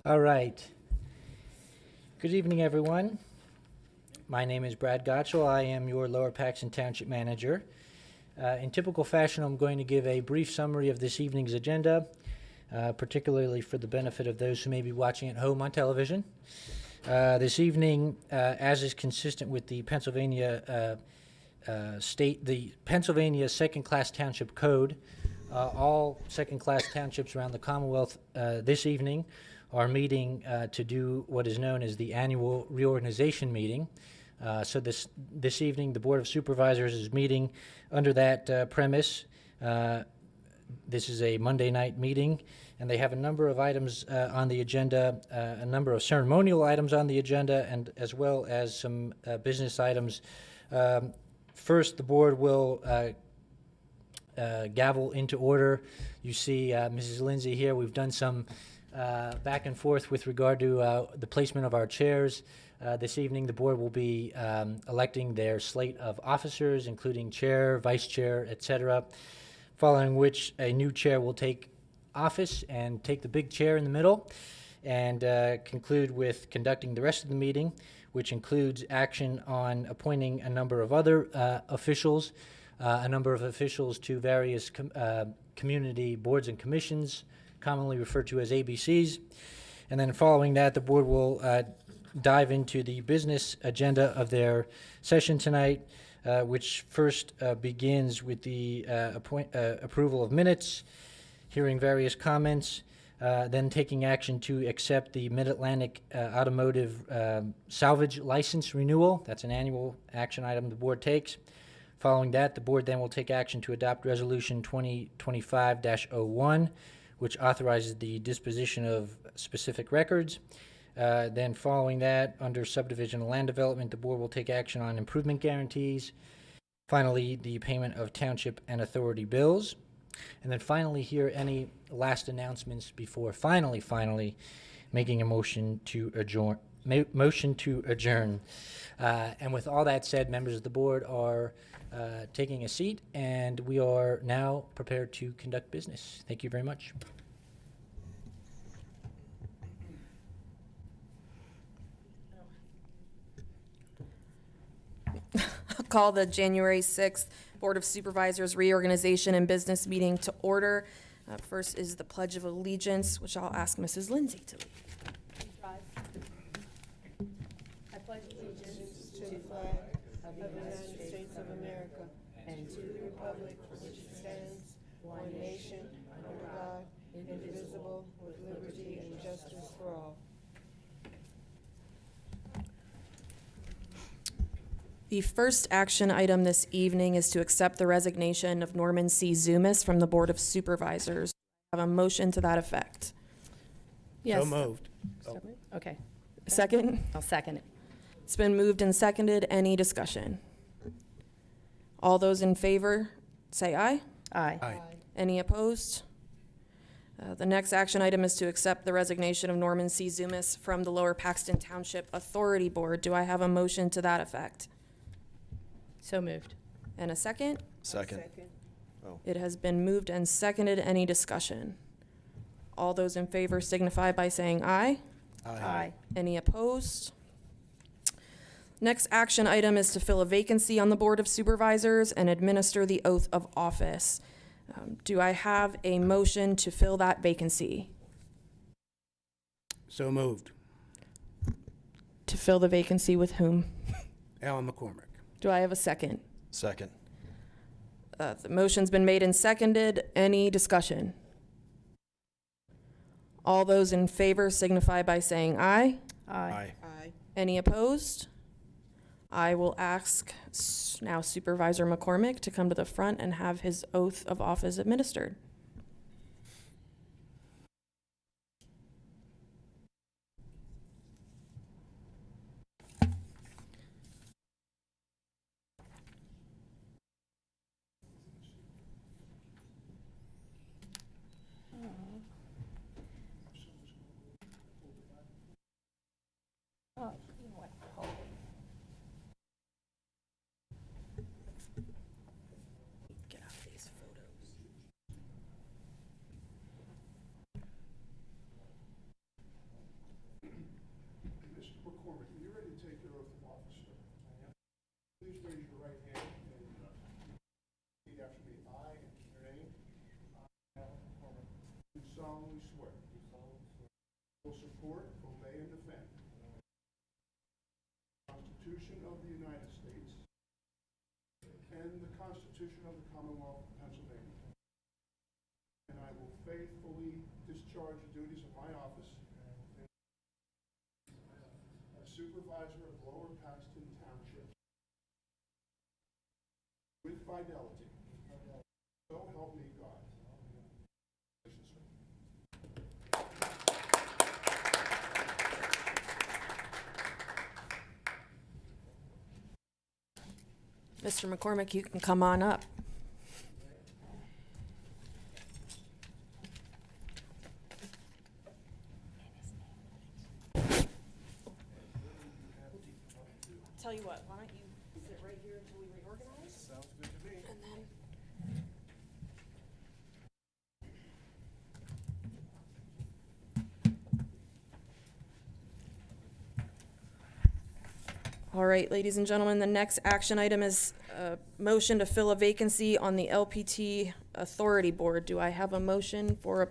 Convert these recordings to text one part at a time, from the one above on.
All right. Good evening, everyone. My name is Brad Gottschall. I am your Lower Paxton Township manager. In typical fashion, I'm going to give a brief summary of this evening's agenda, particularly for the benefit of those who may be watching at home on television. This evening, as is consistent with the Pennsylvania Pennsylvania Second-Class Township Code, all second-class townships around the Commonwealth this evening are meeting to do what is known as the annual reorganization meeting. So this evening, the Board of Supervisors is meeting under that premise. This is a Monday night meeting, and they have a number of items on the agenda, a number of ceremonial items on the agenda, and as well as some business items. First, the board will gavel into order. You see Mrs. Lindsay here. We've done some back and forth with regard to the placement of our chairs. This evening, the board will be electing their slate of officers, including chair, vice chair, etc., following which a new chair will take office and take the big chair in the middle and conclude with conducting the rest of the meeting, which includes action on appointing a number of other officials, to various community boards and commissions, commonly referred to as ABCs. And then following that, the board will dive into the business agenda of their session tonight, which first begins with the approval of minutes, hearing various comments, then taking action to accept the Mid-Atlantic Automotive Salvage License Renewal. That's an annual action item the board takes. Following that, the board then will take action to adopt Resolution 2025-01, which authorizes the disposition of specific records. Then following that, under subdivision and land development, the board will take action on improvement guarantees. Finally, the payment of township and authority bills. And then finally here, any last announcements before finally making a motion to adjourn. And with all that said, members of the board are taking a seat, and we are now prepared to conduct business. Thank you very much. I'll call the January 6th Board of Supervisors Reorganization and Business Meeting to order. First is the Pledge of Allegiance, which I'll ask Mrs. Lindsay to lead. I pledge allegiance to the flag of the United States of America and to the republic for which it stands, one nation, under God, indivisible, with liberty and justice for all. The first action item this evening is to accept the resignation of Norman C. Zumis from the Board of Supervisors. I have a motion to that effect. Yes. So moved. So moved. Okay, Second? I'll second it. It's been moved and seconded. Any discussion? All those in favor, say aye. Aye. Aye. Any opposed? The next action item is to accept the resignation of Norman C. Zumis from the Lower Paxton Township Authority Board. Do I have a motion to that effect? So moved. And a second? Second. It has been moved and seconded. Any discussion? All those in favor signify by saying aye. Aye. Any opposed? Next action item is to fill a vacancy on the Board of Supervisors and administer the oath of office. Do I have a motion to fill that vacancy? So moved. To fill the vacancy with whom? Alan McCormick. Do I have a second? Second. The motion's been made and seconded. Any discussion? All those in favor signify by saying aye. Aye. Aye. Any opposed? I will ask now Supervisor McCormick to come to the front and have his oath of office administered. Get out these photos. Constitution of the United States and the Constitution of the Commonwealth of Pennsylvania. And I will faithfully discharge the duties of my office as supervisor of Lower Paxton Township with fidelity. So help me God. Mr. McCormick, you can come on up. Tell you what, why don't you sit right here until we reorganize? Sounds good to me. And then all right, ladies and gentlemen, the next action item is a motion to fill a vacancy on the LPT Authority Board. Do I have a motion for an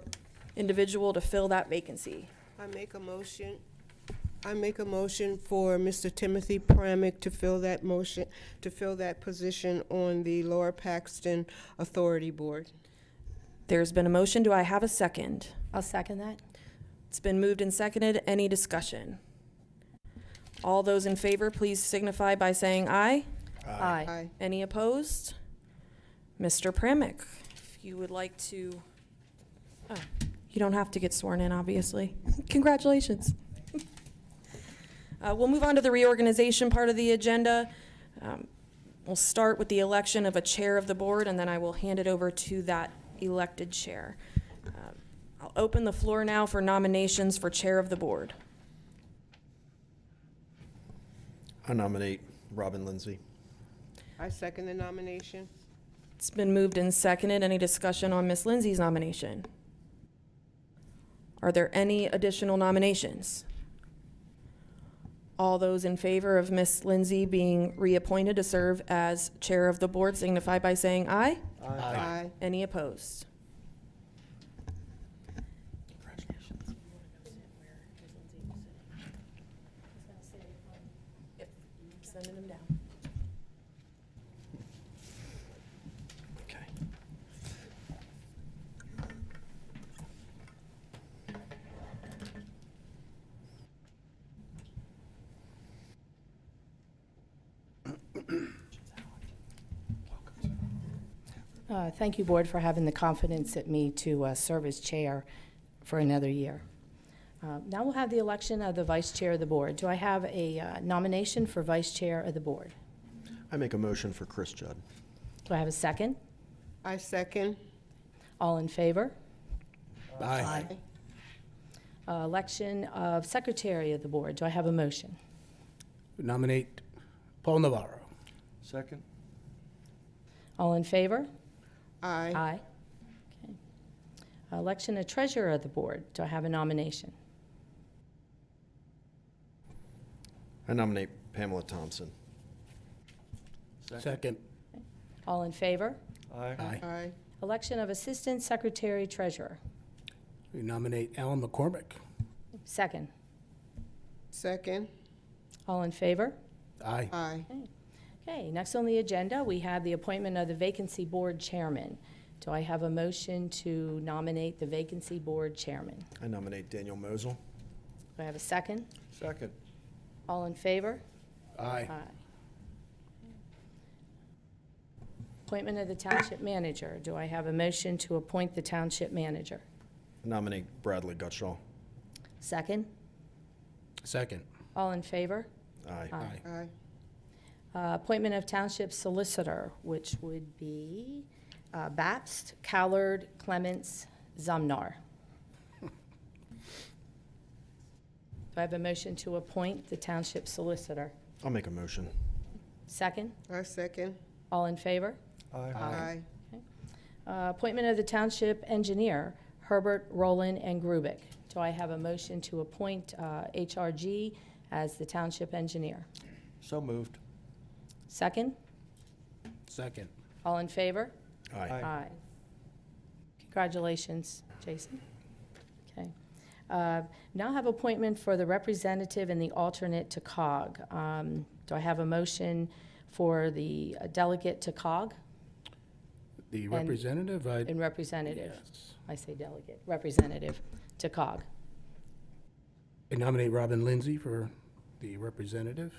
individual to fill that vacancy? I make a motion for Mr. Timothy Pramick to fill that position on the Lower Paxton Authority Board. There's been a motion. Do I have a second? I'll second that. It's been moved and seconded. Any discussion? All those in favor, please signify by saying aye. Aye. Aye. Any opposed? Mr. Pramick, if you would like to, oh, you don't have to get sworn in, obviously. Congratulations. We'll move on to the reorganization part of the agenda. We'll start with the election of a chair of the board, and then I will hand it over to that elected chair. I'll open the floor now for nominations for chair of the board. I nominate Robin Lindsay. I second the nomination. It's been moved and seconded. Any discussion on Ms. Lindsay's nomination? Are there any additional nominations? All those in favor of Ms. Lindsay being reappointed to serve as chair of the board signify by saying aye. Aye. Any opposed? Yep, sending them down. Okay. Thank you, Board, for having the confidence in me to serve as chair for another year. Now we'll have the election of the vice chair of the board. Do I have a nomination for vice chair of the board? I make a motion for Chris Judd. Do I have a second? I second. All in favor? Aye. Election of secretary of the board. Do I have a motion? Nominate Paul Navarro. Second. All in favor? Aye. Aye. Okay. Election of treasurer of the board. Do I have a nomination? I nominate Pamela Thompson. Second. All in favor? Aye. Aye. Election of assistant secretary treasurer. We nominate Alan McCormick. Second. Second. All in favor? Aye. Aye. Okay, next on the agenda, we have the appointment of the vacancy board chairman. Do I have a motion to nominate the vacancy board chairman? I nominate Daniel Mosel. Do I have a second? Second. All in favor? Aye. Appointment of the township manager. Do I have a motion to appoint the township manager? I nominate Bradley Gutschall. Second? Second. All in favor? Aye. Aye. Aye. Appointment of township solicitor, which would be Bapst, Callard, Clements, Zumnar. Do I have a motion to appoint the township solicitor? I'll make a motion. Second? I second. All in favor? Aye. Appointment of the township engineer, Herbert, Rowland, and Grubik. Do I have a motion to appoint HRG as the township engineer? So moved. Second? Second. All in favor? Aye. Congratulations, Jason. Okay. Now I have appointment for the representative and the alternate to COG. Do I have a motion for the delegate to COG The representative, and representative? yes. I say delegate, representative to COG. I nominate Robin Lindsay for the representative.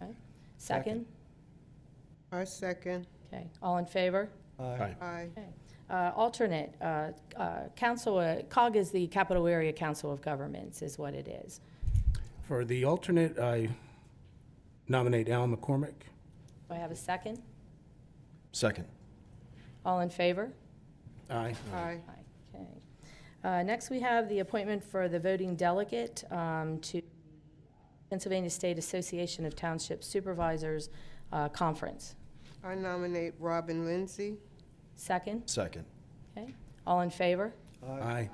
Okay. Second? I second. Okay, all in favor? Aye. Aye. Okay. Alternate, council, COG is the Capital Area Council of Governments, is what it is. For the alternate, I nominate Al McCormick. Do I have a second? Second. All in favor? Aye. Aye. Aye. Okay. Next, we have the appointment for the voting delegate to Pennsylvania State Association of Township Supervisors Conference. I nominate Robin Lindsay. Second? Second. Okay. All in favor? Aye.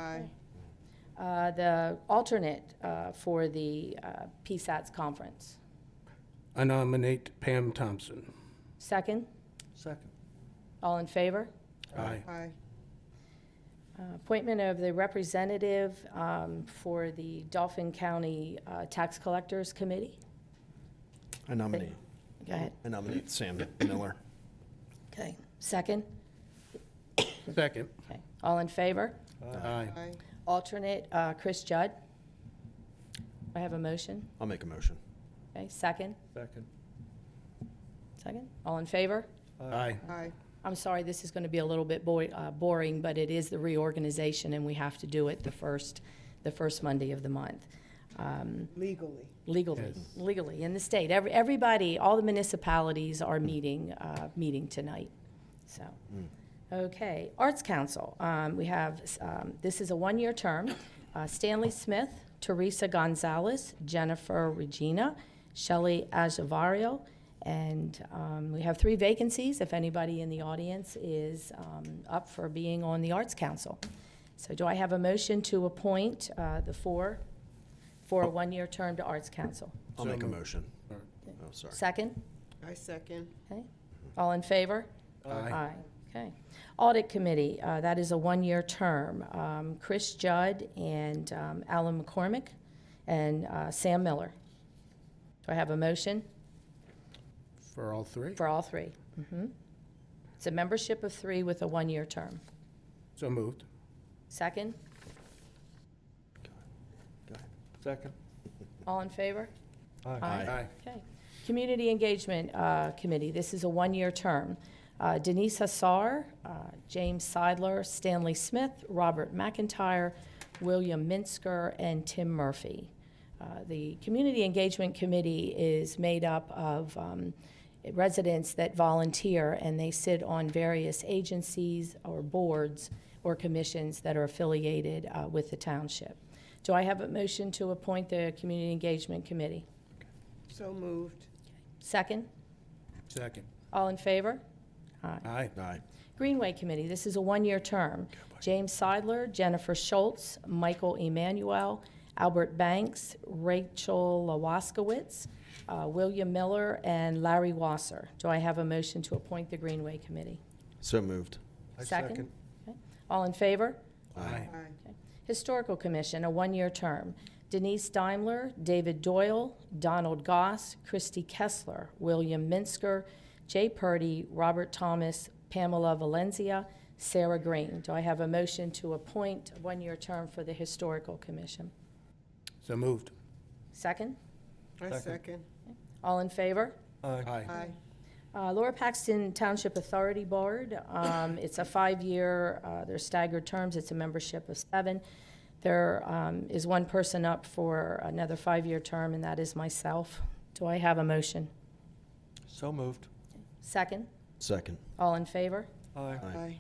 Aye. The alternate for the PSATS conference. I nominate Pam Thompson. Second? Second. All in favor? Aye. Aye. Appointment of the representative for the Dauphin County Tax Collectors Committee. I nominate. Go ahead. I nominate Sam Miller. Okay. Second? Second. Okay. All in favor? Aye. Aye. Alternate, Chris Judd. I have a motion. I'll make a motion. Okay, second? Second. Second? All in favor? Aye. Aye. I'm sorry, this is going to be a little bit boring, but it is the reorganization, and we have to do it the first Monday of the month. Legally. Legally, in the state. Everybody, all the municipalities are meeting tonight, so. Okay, Arts Council, we have, this is a one-year term. Stanley Smith, Teresa Gonzalez, Jennifer Regina, Shelley Ajavario, and we have 3 vacancies if anybody in the audience is up for being on the Arts Council. So do I have a motion to appoint the 4 for a one-year term to Arts Council? I'll So make a moved. motion. All Oh, sorry. Second? I second. Okay. All in favor? Aye. Okay. Audit Committee, that is a one-year term. Chris Judd and Alan McCormick and Sam Miller. Do I have a motion For all 3? for all 3? It's a membership of 3 with a one-year term. So moved. Second? Go ahead. Second. All in favor? Aye. Okay. Community Engagement Committee, this is a one-year term. Denise Hassar, James Seidler, Stanley Smith, Robert McIntyre, William Minsker, and Tim Murphy. The Community Engagement Committee is made up of residents that volunteer, and they sit on various agencies or boards or commissions that are affiliated with the township. Do I have a motion to appoint the Community Engagement Committee? So moved. Second? Second. All in favor? Aye. Aye. Greenway Committee, this is a one-year term. James Seidler, Jennifer Schultz, Michael Emanuel, Albert Banks, Rachel Lawaskowitz, William Miller, and Larry Wasser. Do I have a motion to appoint the Greenway Committee? So moved. Second? Okay. All in favor? Aye. Aye. Historical Commission, a one-year term. Denise Daimler, David Doyle, Donald Goss, Christy Kessler, William Minsker, Jay Purdy, Robert Thomas, Pamela Valencia, Sarah Green. Do I have a motion to appoint a one-year term for the Historical Commission? So moved. Second? I second. All in favor? Aye. Aye. Lower Paxton Township Authority Board, it's a 5-year, they're staggered terms, it's a membership of 7. There is one person up for another 5-year term, and that is myself. Do I have a motion? So moved. Second? Second. All in favor? Aye.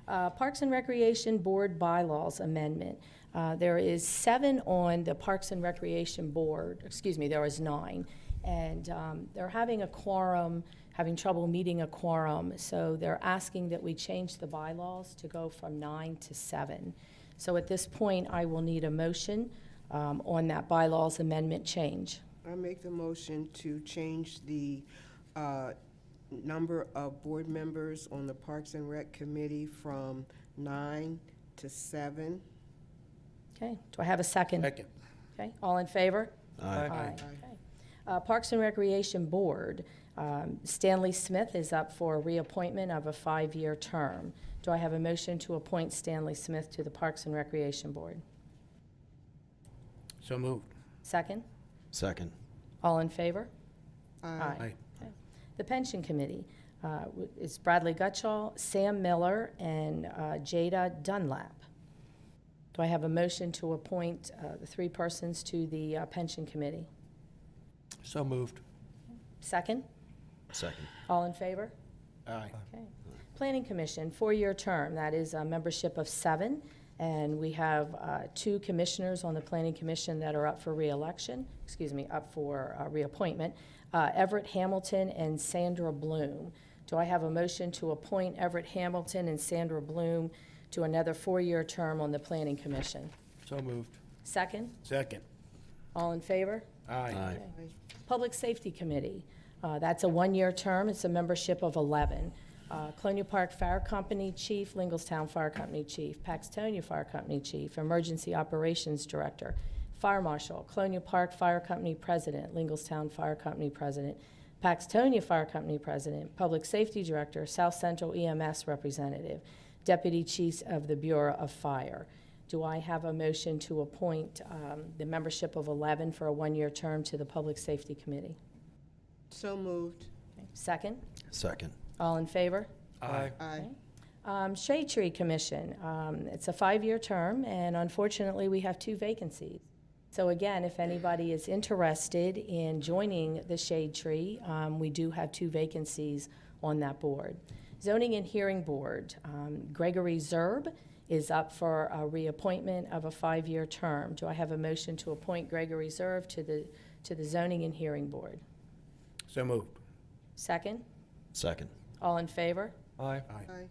Aye. Parks and Recreation Board Bylaws Amendment. There is 7 on the Parks and Recreation Board, there is 9. And they're having a quorum, having trouble meeting a quorum, so they're asking that we change the bylaws to go from 9 to 7. So at this point, I will need a motion on that bylaws amendment change. I make the motion to change the number of board members on the Parks and Rec Committee from 9 to 7. Okay, do I have a second? Second. Okay, all in favor? Aye. Okay. Parks and Recreation Board, Stanley Smith is up for a reappointment of a 5-year term. Do I have a motion to appoint Stanley Smith to the Parks and Recreation Board? So moved. Second? Second. All in favor? Aye. Okay. The Pension Committee is Bradley Gutschall, Sam Miller, and Jada Dunlap. Do I have a motion to appoint the 3 persons to the Pension Committee? So moved. Second? Second. All in favor? Aye. Okay. Planning Commission, 4-year term, that is a membership of 7, and we have 2 commissioners on the Planning Commission that are up for reappointment, Everett Hamilton and Sandra Bloom. Do I have a motion to appoint Everett Hamilton and Sandra Bloom to another 4-year term on the Planning Commission? So moved. Second? Second. All in favor? Aye. Aye. Public Safety Committee, that's a 1-year term, it's a membership of 11. Colonial Park Fire Company Chief, Lingelstown Fire Company Chief, Paxton Fire Company Chief, Emergency Operations Director, Fire Marshal, Colonial Park Fire Company President, Lingelstown Fire Company President, Paxton Fire Company President, Public Safety Director, South Central EMS Representative, Deputy Chiefs of the Bureau of Fire. Do I have a motion to appoint the membership of 11 for a 1-year term to the Public Safety Committee? So moved. Okay. Second? Second. All in favor? Aye. Aye. Shade Tree Commission, it's a 5-year term, and unfortunately, we have 2 vacancies. So again, if anybody is interested in joining the Shade Tree, we do have 2 vacancies on that board. Zoning and Hearing Board, Gregory Zerb is up for a reappointment of a 5-year term. Do I have a motion to appoint Gregory Zerb to the Zoning and Hearing Board? So moved. Second? Second. All in favor? Aye. Aye.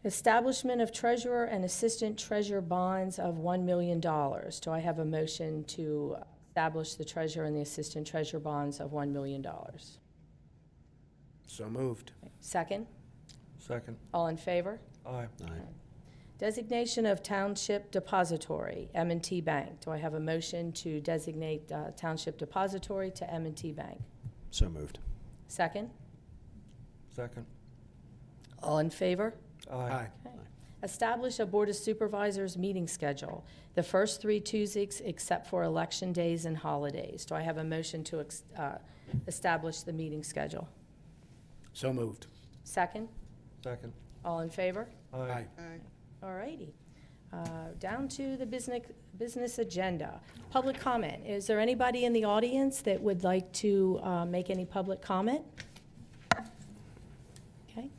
Establishment of treasurer and assistant treasurer bonds of $1 million. Do I have a motion to establish the treasurer and the assistant treasurer bonds of $1 million? So moved. Second? Second. All in favor? Aye. Aye. Designation of Township Depository, M&T Bank. Do I have a motion to designate Township Depository to M&T Bank? So moved. Second? Second. All in favor? Aye. Okay. Establish a Board of Supervisors meeting schedule, the first 3 Tuesdays except for election days and holidays. Do I have a motion to establish the meeting schedule? So moved. Second? Second. All in favor? Aye. Aye. All righty. Down to the business agenda. Public comment. Is there anybody in the audience that would like to make any public comment? Okay.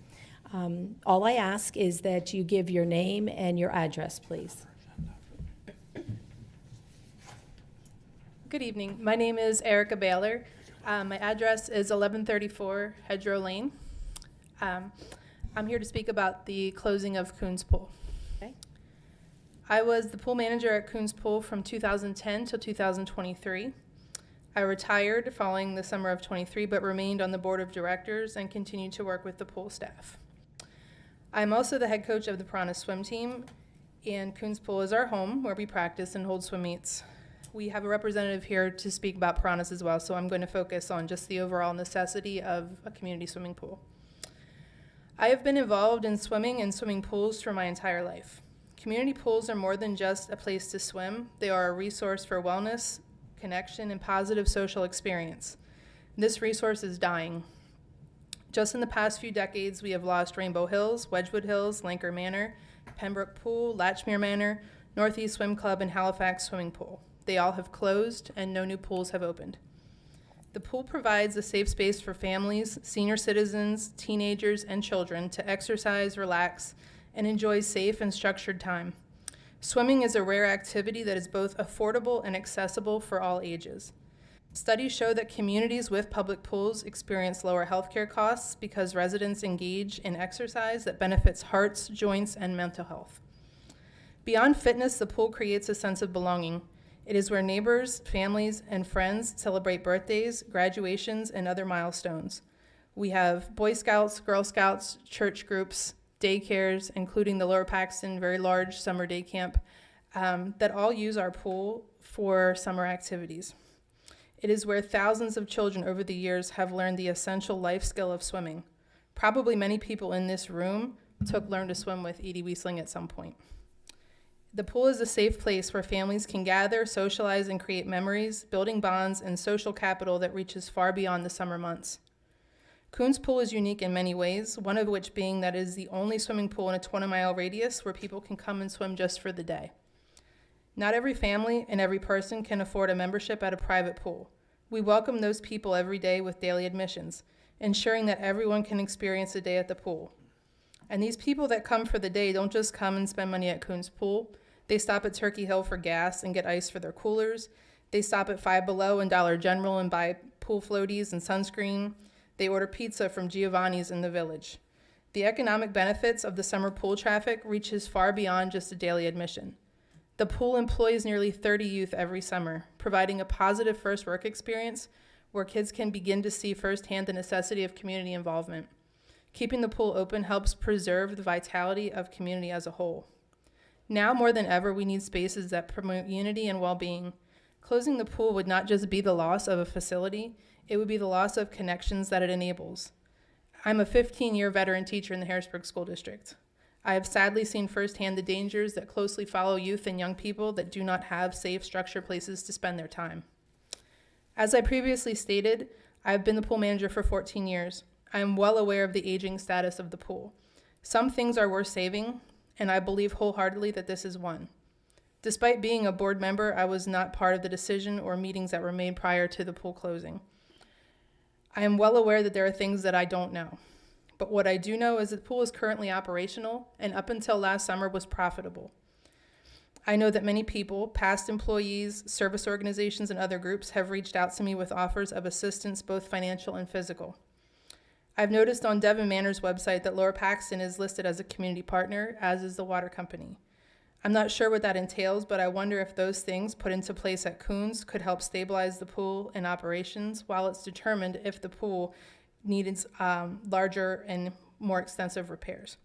All I ask is that you give your name and your address, please. Good evening. My name is Erica Baylor. My address is 1134 Hedgerow Lane. I'm here to speak about the closing of Coons Pool. Okay. I was the pool manager at Coons Pool from 2010 till 2023. I retired following the summer of 23, but remained on the board of directors and continued to work with the pool staff. I'm also the head coach of the Piranha swim team, and Coons Pool is our home where we practice and hold swim meets. We have a representative here to speak about piranhas as well, so I'm going to focus on just the overall necessity of a community swimming pool. I have been involved in swimming and swimming pools for my entire life. Community pools are more than just a place to swim. They are a resource for wellness, connection, and positive social experience. This resource is dying. Just in the past few decades, we have lost Rainbow Hills, Wedgwood Hills, Lanker Manor, Pembroke Pool, Latchmere Manor, Northeast Swim Club, and Halifax Swimming Pool. They all have closed, and no new pools have opened. The pool provides a safe space for families, senior citizens, teenagers, and children to exercise, relax, and enjoy safe and structured time. Swimming is a rare activity that is both affordable and accessible for all ages. Studies show that communities with public pools experience lower healthcare costs because residents engage in exercise that benefits hearts, joints, and mental health. Beyond fitness, the pool creates a sense of belonging. It is where neighbors, families, and friends celebrate birthdays, graduations, and other milestones. We have Boy Scouts, Girl Scouts, church groups, daycares, including the Lower Paxton very large summer day camp, that all use our pool for summer activities. It is where thousands of children over the years have learned the essential life skill of swimming. Probably many people in this room took Learn to Swim with Edie Wiesling at some point. The pool is a safe place where families can gather, socialize, and create memories, building bonds and social capital that reaches far beyond the summer months. Coons Pool is unique in many ways, one of which being that it is the only swimming pool in a 20-mile radius where people can come and swim just for the day. Not every family and every person can afford a membership at a private pool. We welcome those people every day with daily admissions, ensuring that everyone can experience a day at the pool. And these people that come for the day don't just come and spend money at Coons Pool. They stop at Turkey Hill for gas and get ice for their coolers. They stop at Five Below and Dollar General and buy pool floaties and sunscreen. They order pizza from Giovanni's in the village. The economic benefits of the summer pool traffic reaches far beyond just a daily admission. The pool employs nearly 30 youth every summer, providing a positive first work experience where kids can begin to see firsthand the necessity of community involvement. Keeping the pool open helps preserve the vitality of community as a whole. Now more than ever, we need spaces that promote unity and well-being. Closing the pool would not just be the loss of a facility, it would be the loss of connections that it enables. I'm a 15-year veteran teacher in the Harrisburg School District. I have sadly seen firsthand the dangers that closely follow youth and young people that do not have safe, structured places to spend their time. As I previously stated, I have been the pool manager for 14 years. I am well aware of the aging status of the pool. Some things are worth saving, and I believe wholeheartedly that this is one. Despite being a board member, I was not part of the decision or meetings that were made prior to the pool closing. I am well aware that there are things that I don't know. But what I do know is that the pool is currently operational and up until last summer was profitable. I know that many people, past employees, service organizations, and other groups have reached out to me with offers of assistance, both financial and physical. I've noticed on Devon Manor's website that Lower Paxton is listed as a community partner, as is the water company. I'm not sure what that entails, but I wonder if those things put into place at Coons could help stabilize the pool and operations while it's determined if the pool needs larger and more extensive repairs.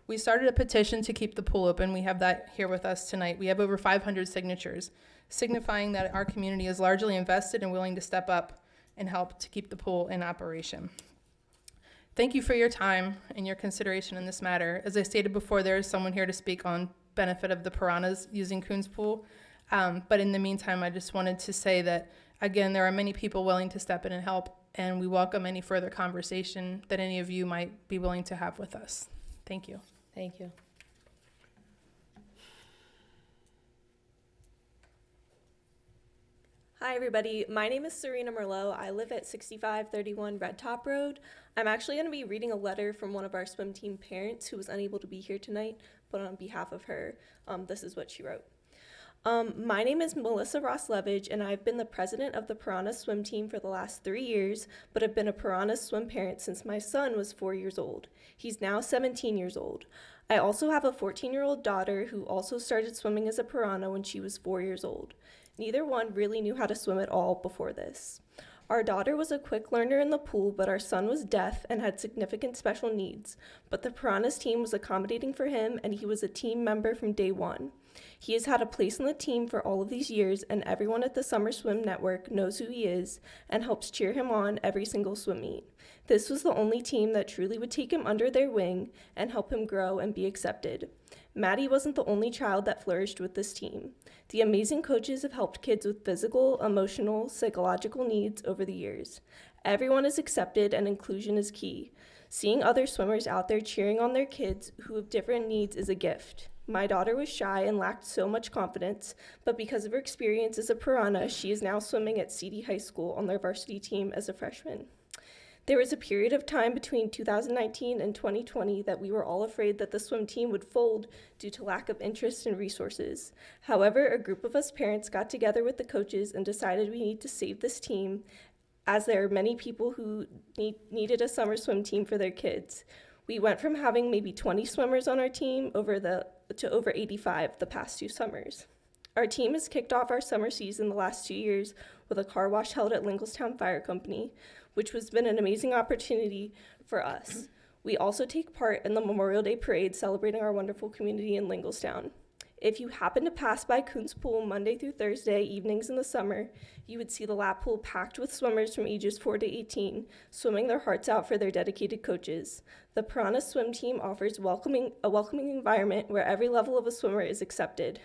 We started a petition to keep the pool open. We have that here with us tonight. We have over 500 signatures, signifying that our community is largely invested and willing to step up and help to keep the pool in operation. Thank you for your time and your consideration in this matter. As I stated before, there is someone here to speak on benefit of the piranhas using Coons Pool. But in the meantime, I just wanted to say that, again, there are many people willing to step in and help, and we welcome any further conversation that any of you might be willing to have with us. Thank you. Thank you. Hi everybody, my name is Serena Merlot. I live at 6531 Red Top Road. I'm actually going to be reading a letter from one of our swim team parents who was unable to be here tonight, but on behalf of her, this is what she wrote. My name is Melissa Ross-Levage, and I've been the president of the Piranha swim team for the last 3 years, but have been a Piranha swim parent since my son was 4 years old. He's now 17 years old. I also have a 14-year-old daughter who also started swimming as a Piranha when she was 4 years old. Neither one really knew how to swim at all before this. Our daughter was a quick learner in the pool, but our son was deaf and had significant special needs. But the Piranhas team was accommodating for him, and he was a team member from day one. He has had a place in the team for all of these years, and everyone at the Summer Swim Network knows who he is and helps cheer him on every single swim meet. This was the only team that truly would take him under their wing and help him grow and be accepted. Maddie wasn't the only child that flourished with this team. The amazing coaches have helped kids with physical, emotional, psychological needs over the years. Everyone is accepted and inclusion is key. Seeing other swimmers out there cheering on their kids who have different needs is a gift. My daughter was shy and lacked so much confidence, but because of her experience as a Piranha, she is now swimming at CD High School on their varsity team as a freshman. There was a period of time between 2019 and 2020 that we were all afraid that the swim team would fold due to lack of interest and resources. However, a group of us parents got together with the coaches and decided we need to save this team, as there are many people who needed a summer swim team for their kids. We went from having maybe 20 swimmers on our team to over 85 the past 2 summers. Our team has kicked off our summer season the last 2 years with a car wash held at Lincolnstown Fire Company, which has been an amazing opportunity for us. We also take part in the Memorial Day Parade celebrating our wonderful community in Lincolnstown. If you happen to pass by Coons Pool Monday through Thursday evenings in the summer, you would see the lap pool packed with swimmers from ages 4 to 18, swimming their hearts out for their dedicated coaches. The Piranha swim team offers a welcoming environment where every level of a swimmer is accepted.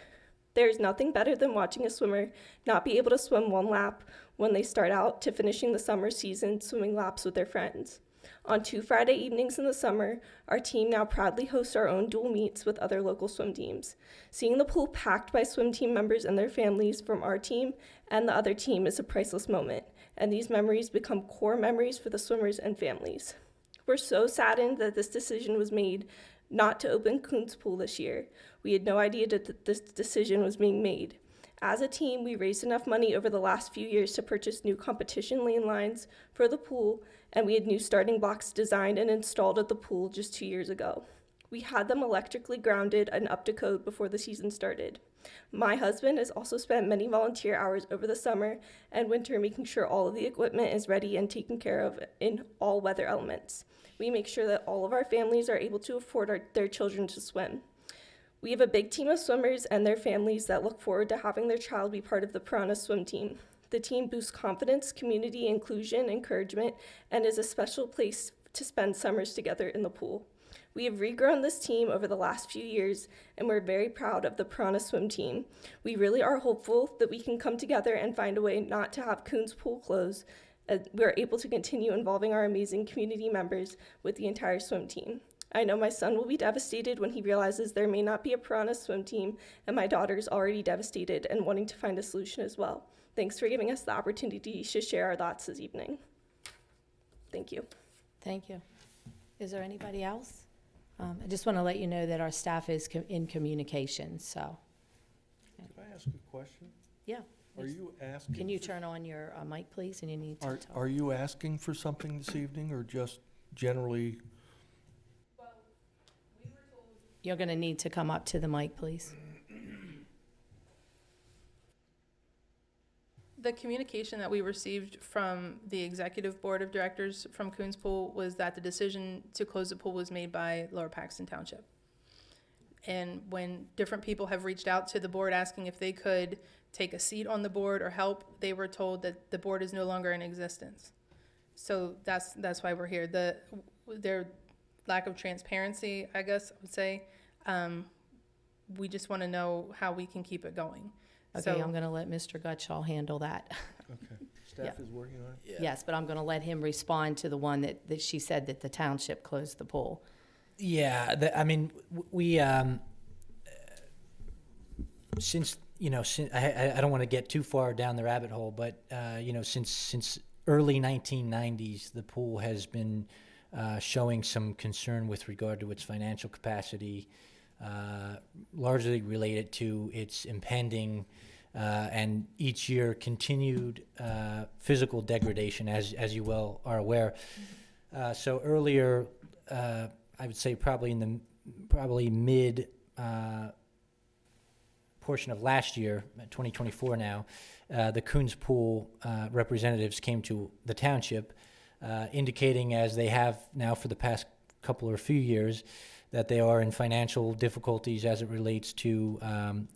There is nothing better than watching a swimmer not be able to swim one lap when they start out to finishing the summer season swimming laps with their friends. On 2 Friday evenings in the summer, our team now proudly hosts our own dual meets with other local swim teams. Seeing the pool packed by swim team members and their families from our team and the other team is a priceless moment, and these memories become core memories for the swimmers and families. We're so saddened that this decision was made not to open Coons Pool this year. We had no idea that this decision was being made. As a team, we raised enough money over the last few years to purchase new competition lane lines for the pool, and we had new starting blocks designed and installed at the pool just 2 years ago. We had them electrically grounded and up to code before the season started. My husband has also spent many volunteer hours over the summer and winter making sure all of the equipment is ready and taken care of in all weather elements. We make sure that all of our families are able to afford their children to swim. We have a big team of swimmers and their families that look forward to having their child be part of the Piranha swim team. The team boosts confidence, community inclusion, encouragement, and is a special place to spend summers together in the pool. We have regrown this team over the last few years, and we're very proud of the Piranha swim team. We really are hopeful that we can come together and find a way not to have Coons Pool close. We're able to continue involving our amazing community members with the entire swim team. I know my son will be devastated when he realizes there may not be a Piranha swim team, and my daughter is already devastated and wanting to find a solution as well. Thanks for giving us the opportunity to share our thoughts this evening. Thank you. Thank you. Is there anybody else? I just want to let you know that our staff is in communication, so. Can I ask a question? Yeah. Are you asking? Can you turn on your mic, please? And you need to talk. Are you asking for something this evening, or just generally? You're going to need to come up to the mic, please. The communication that we received from the executive board of directors from Coons Pool was that the decision to close the pool was made by Lower Paxton Township. And when different people have reached out to the board asking if they could take a seat on the board or help, they were told that the board is no longer in existence. So that's why we're here. Their lack of transparency, I guess I would say, we just want to know how we can keep it going. Okay, I'm going to let Mr. Gutschall handle that. Okay. Staff is working on it? Yes, but I'm going to let him respond to the one that she said that the township closed the pool. Yeah, I mean, we, since, I don't want to get too far down the rabbit hole, but, since early 1990s, the pool has been showing some concern with regard to its financial capacity, largely related to its impending and each year continued physical degradation, as you well are aware. So earlier, I would say probably in the mid portion of last year, 2024 now, the Coons Pool representatives came to the township, indicating, as they have now for the past couple or few years, that they are in financial difficulties as it relates to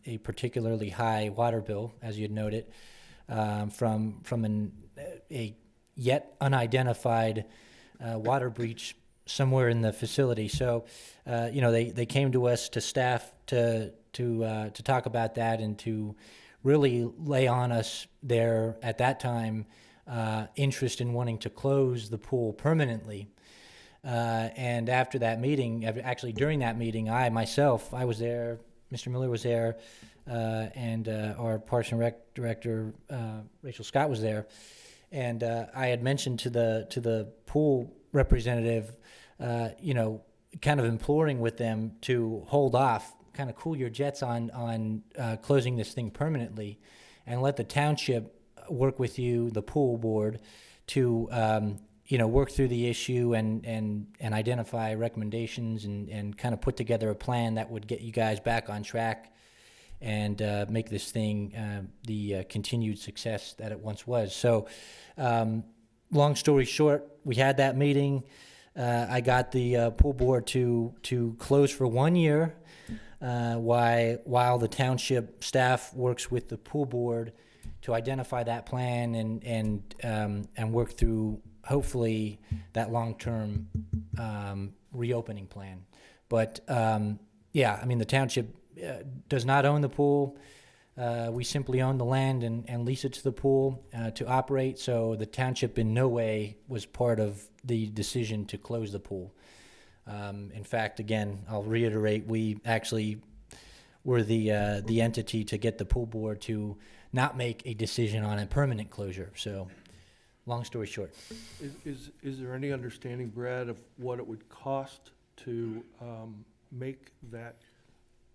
a particularly high water bill, as you had noted, from a yet unidentified water breach somewhere in the facility. So, they came to us, to staff, to talk about that and to really lay on us their, at that time, interest in wanting to close the pool permanently. And after that meeting, actually during that meeting, I was there, Mr. Miller was there, and our Parks and Rec director, Rachel Scott, was there. And I had mentioned to the pool representative, kind of imploring with them to hold off, kind of cool your jets on closing this thing permanently, and let the township work with you, the pool board, to work through the issue and identify recommendations and kind of put together a plan that would get you guys back on track and make this thing the continued success that it once was. So, long story short, we had that meeting. I got the pool board to close for 1 year while the township staff works with the pool board to identify that plan and work through, hopefully, that long-term reopening plan. But, yeah, I mean, the township does not own the pool. We simply own the land and lease it to the pool to operate, so the township in no way was part of the decision to close the pool. In fact, again, I'll reiterate, we actually were the entity to get the pool board to not make a decision on a permanent closure. So, long story short. Is there any understanding, Brad, of what it would cost to make that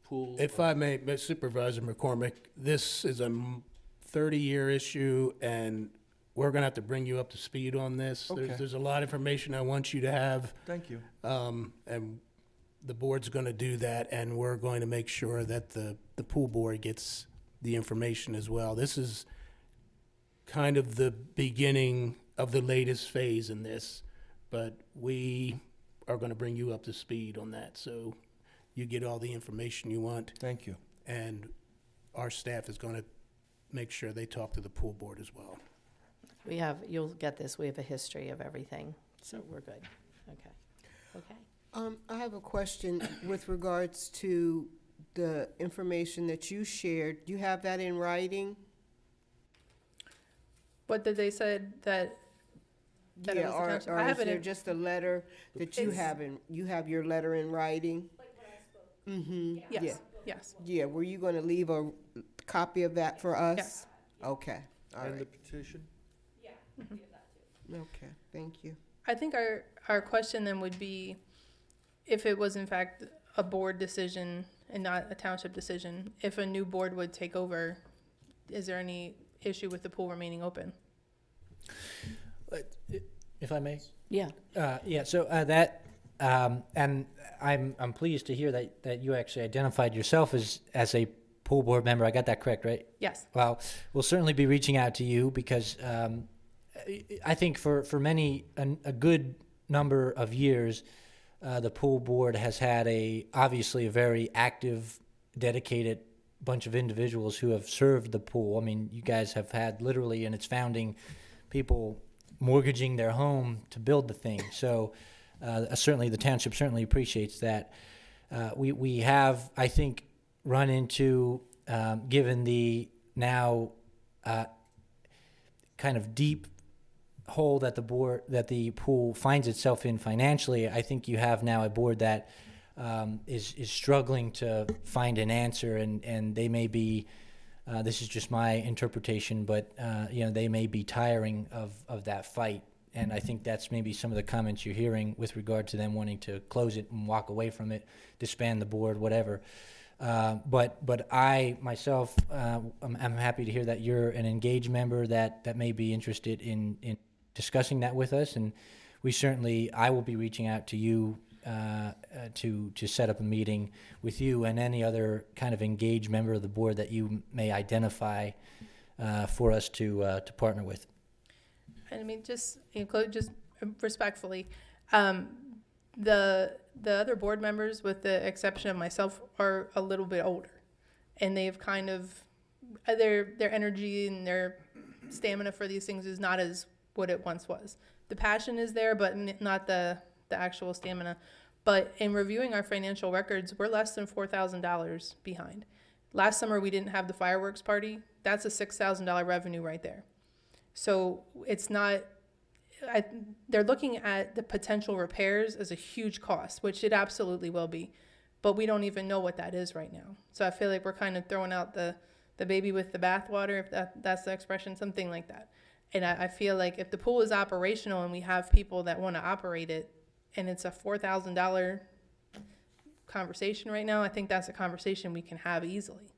pool? If I may, Supervisor McCormick, this is a 30-year issue, and we're going to have to bring you up to speed on this. Okay. There's a lot of information I want you to have, Thank you. and the board's going to do that, and we're going to make sure that the pool board gets the information as well. This is kind of the beginning of the latest phase in this, but we are going to bring you up to speed on that, so you get all the information you want, Thank you. and our staff is going to make sure they talk to the pool board as well. We have, you'll get this, we have a history of everything, so we're good. Okay. Okay. I have a question with regards to the information that you shared. Do you have that in writing? What did they said that it Yeah, was the or township? I or is have it there in, just a letter that you It's- have you have your letter in writing? Mm-hmm. yes, yes, Yeah, were you gonna leave a copy of that for us? yes. Okay, all And the right. petition? Okay, thank you. I think our question then would be, if it was in fact a board decision and not a township decision, if a new board would take over, is there any issue with the pool remaining open? If I may? Yeah. Yeah, so that, and I'm pleased to hear that you actually identified yourself as a pool board member. I got that correct, right? Yes, Well, we'll certainly be reaching out to you because I think for many, a good number of years, the pool board has had obviously a very active, dedicated bunch of individuals who have served the pool. I mean, you guys have had literally in its founding people mortgaging their home to build the thing. So certainly the township certainly appreciates that. We have, I think, run into, given the now kind of deep hole that the pool finds itself in financially, I think you have now a board that is struggling to find an answer, and they may be, this is just my interpretation, but they may be tiring of that fight. And I think that's maybe some of the comments you're hearing with regard to them wanting to close it and walk away from it, disband the board, whatever. But I myself, I'm happy to hear that you're an engaged member that may be interested in discussing that with us, and I will be reaching out to you to set up a meeting with you and any other kind of engaged member of the board that you may identify for us to partner with. and I mean, just respectfully, the other board members, with the exception of myself, are a little bit older, and they've kind of their energy and their stamina for these things is not as what it once was. The passion is there, but not the actual stamina. But in reviewing our financial records, we're less than $4,000 behind. Last summer, we didn't have the fireworks party. That's a $6,000 revenue right there. So it's not, they're looking at the potential repairs as a huge cost, which it absolutely will be. But we don't even know what that is right now. So I feel like we're kind of throwing out the baby with the bathwater, if that's the expression, something like that. And I feel like if the pool is operational and we have people that want to operate it, and it's a $4,000 conversation right now, I think that's a conversation we can have easily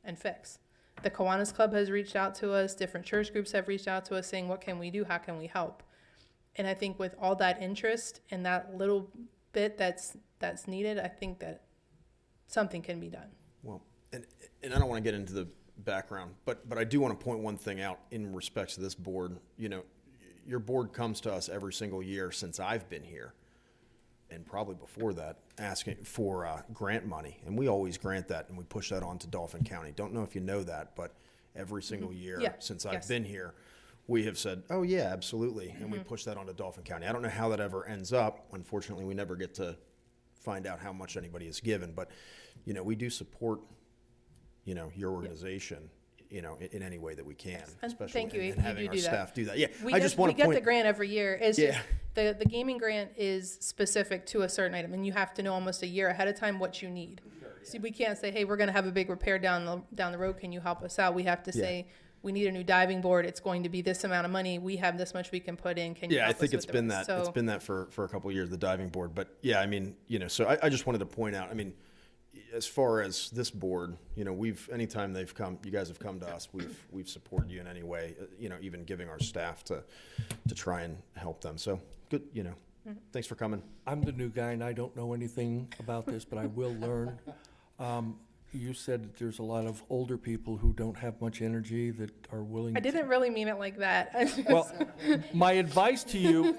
and fix. The Kiwanis Club has reached out to us. Different church groups have reached out to us saying, what can we do? How can we help? And I think with all that interest and that little bit that's needed, I think that something can be done. Well, and I don't want to get into the background, but I do want to point one thing out in respect to this board. You know, your board comes to us every single year since I've been here and probably before that, asking for grant money. And we always grant that, and we push that on to Dauphin County. Don't know if you know that, but every single year Yeah. since I've Yes. been here, we have said, oh, yeah, absolutely. And we push that on to Dauphin County. I don't know how that ever ends up. Unfortunately, we never get to find out how much anybody is given. But, you know, we do support, you know, your organization, you know, in any way that we can, And especially thank you. and You having do our do that. staff do that. Yeah, We I get, just want we to get point. the grant every year. It's Yeah. just the gaming grant is specific to a certain item, and you have to know almost a year ahead of time what you need. See, we can't say, hey, we're going to have a big repair down the road. Can you help us out? We have to Yeah. say, we need a new diving board. It's going to be this amount of money. We have this much we can put in. Can you Yeah, I help think us it's with the been rest? that. It's So- been that for a couple of years, the diving board. But yeah, I mean, you know, so I just wanted to point out, I mean, as far as this board, you know, anytime they've come, you guys have come to us, we've supported you in any way, you know, even giving our staff to try and help them. So good, you know, thanks for coming. I'm the new guy and I don't know anything about this, but I will learn. You said that there's a lot of older people who don't have much energy that are willing. I didn't really mean it like that. Well, my advice to you,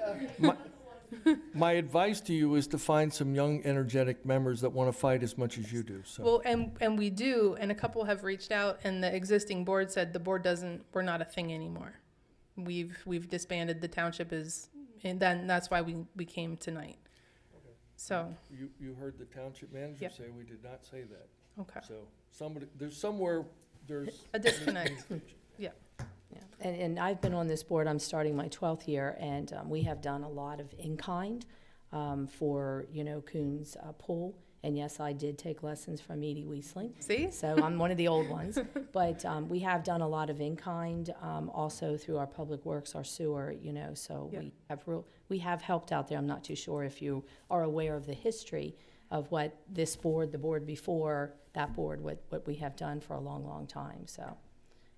my advice to you is to find some young, energetic members that want to fight as much as you do, so. Well, and we do, and a couple have reached out, and the existing board said the board we're not a thing anymore. We've disbanded, the township and then that's why we came tonight. So, You heard the township manager Yep. say we did not say that. okay, So there's a disconnect, yeah. Yeah. And I've been on this board, I'm starting my 12th year, and we have done a lot of in-kind for, you know, Coons Pool. And yes, I did take lessons from Edie Weisling. See? So I'm one of the old ones. But we have done a lot of in-kind, also through our public works, our sewer, you know, so Yeah. we have helped out there. I'm not too sure if you are aware of the history of what this board, the board before that board, what we have done for a long, long time, so.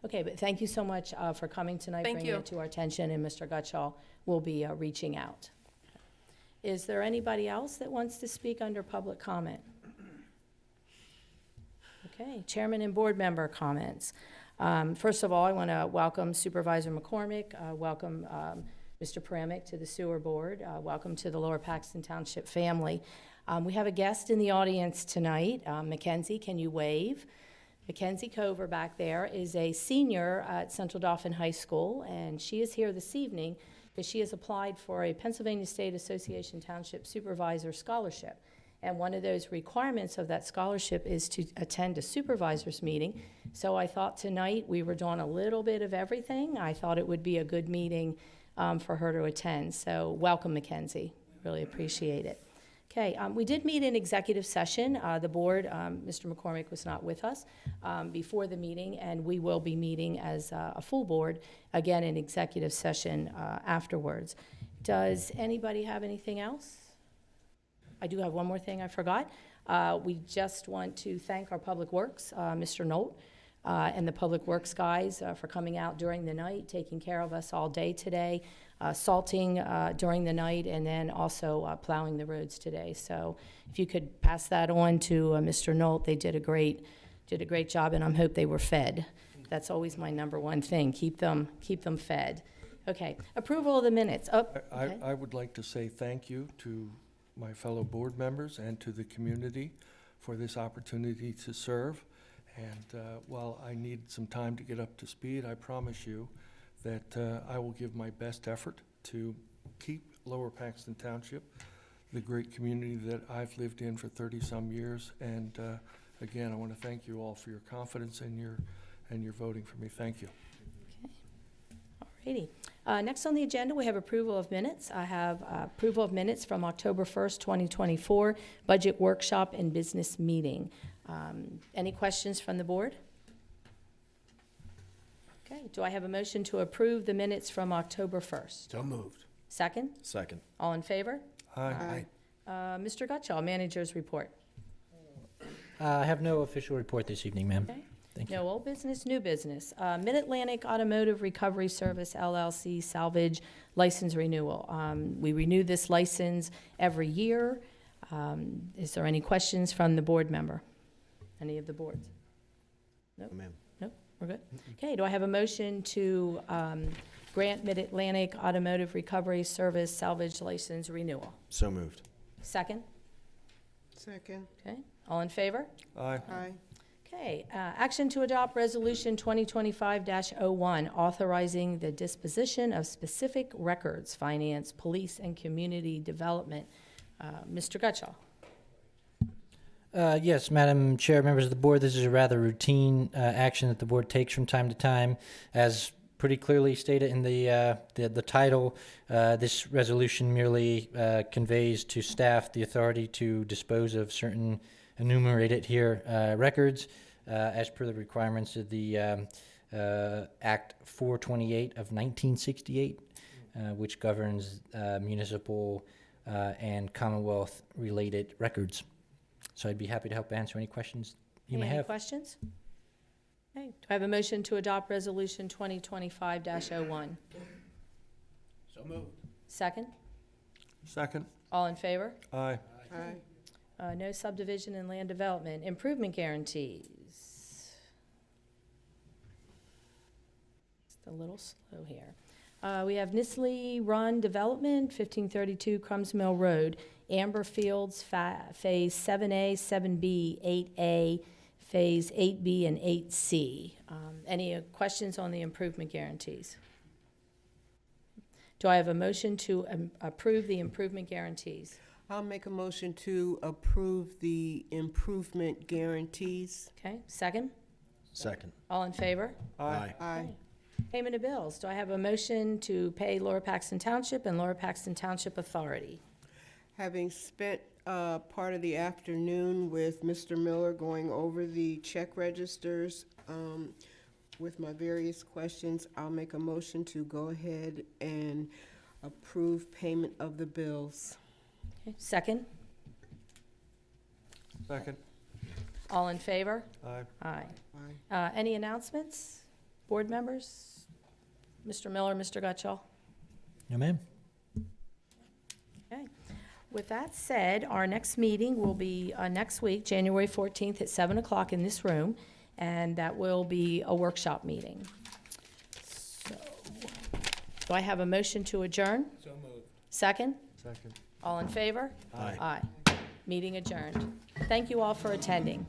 Okay, but thank you so much for coming tonight, Thank bringing you. it to our attention, and Mr. Gutschall will be reaching out. Is there anybody else that wants to speak under public comment? Okay, chairman and board member comments. First of all, I want to welcome Supervisor McCormick, welcome Mr. Paramick to the sewer board, welcome to the Lower Paxton Township family. We have a guest in the audience tonight. Mackenzie, can you wave? Mackenzie Cover back there is a senior at Central Dauphin High School, and she is here this evening because she has applied for a Pennsylvania State Association Township Supervisor Scholarship. And one of those requirements of that scholarship is to attend a supervisor's meeting. So I thought tonight we were doing a little bit of everything. I thought it would be a good meeting for her to attend. So welcome, Mackenzie. Really appreciate it. Okay, we did meet in executive session. The board, Mr. McCormick was not with us before the meeting, and we will be meeting as a full board, again, in executive session afterwards. Does anybody have anything else? I do have one more thing I forgot. We just want to thank our Public Works, Mr. Nolt, and the Public Works guys for coming out during the night, taking care of us all day today, salting during the night, and then also plowing the roads today. So if you could pass that on to Mr. Nolt, they did a great job, and I hope they were fed. That's always my number one thing, keep them fed. Okay, approval of the minutes. Oh, okay. I would like to say thank you to my fellow board members and to the community for this opportunity to serve. And while I need some time to get up to speed, I promise you that I will give my best effort to keep Lower Paxton Township the great community that I've lived in for 30-some years. And again, I want to thank you all for your confidence and your voting for me. Thank you. Alrighty. Next on the agenda, we have approval of minutes. I have approval of minutes from October 1st, 2024, budget workshop and business meeting. Any questions from the board? Okay, do I have a motion to approve the minutes from October 1st? So moved. Second? Second. All in favor? Aye. Mr. Gutschall, manager's report. I have no official report this evening, ma'am. Okay. Thank you. No old business, new business. Mid-Atlantic Automotive Recovery Service LLC salvage license renewal. We renew this license every year. Is there any questions from the board member? Any of the boards? Nope. Oh, ma'am. Nope, we're good. Okay, do I have a motion to grant Mid-Atlantic Automotive Recovery Service salvage license renewal? So moved. Second? Second. Okay, all in favor? Aye. Aye. Okay, action to adopt Resolution 2025-01, authorizing the disposition of specific records, finance, police, and community development. Mr. Gutschall. Yes, Madam Chair, members of the board, this is a rather routine action that the board takes from time to time. As pretty clearly stated in the title, this resolution merely conveys to staff the authority to dispose of certain enumerated here records as per the requirements of the Act 428 of 1968, which governs municipal and Commonwealth-related records. So I'd be happy to help answer any questions you may Any have. questions? Okay, do I have a motion to adopt Resolution 2025-01? So moved. Second? Second? All in favor? Aye. Aye. No subdivision and land development. Improvement guarantees. Just a little slow here. We have Nisley Run Development, 1532 Crumbs Mill Road, Amber Fields, Phase 7A, 7B, 8A, Phase 8B, and 8C. Any questions on the improvement guarantees? Do I have a motion to approve the improvement guarantees? I'll make a motion to approve the improvement guarantees. Okay, second? Second. All in favor? Aye. Aye. Payment of bills. Do I have a motion to pay Lower Paxton Township and Lower Paxton Township Authority? Having spent part of the afternoon with Mr. Miller going over the check registers with my various questions, I'll make a motion to go ahead and approve payment of the bills. Okay, second? Second? All in favor? Aye. Aye. Aye. Any announcements? Board members? Mr. Miller, Mr. Gutschall? No, ma'am. Okay. With that said, our next meeting will be next week, January 14th at 7 o'clock in this room, and that will be a workshop meeting. So, do I have a motion to adjourn? So moved. Second? Second. All in favor? Aye. Aye. Meeting adjourned. Thank you all for attending.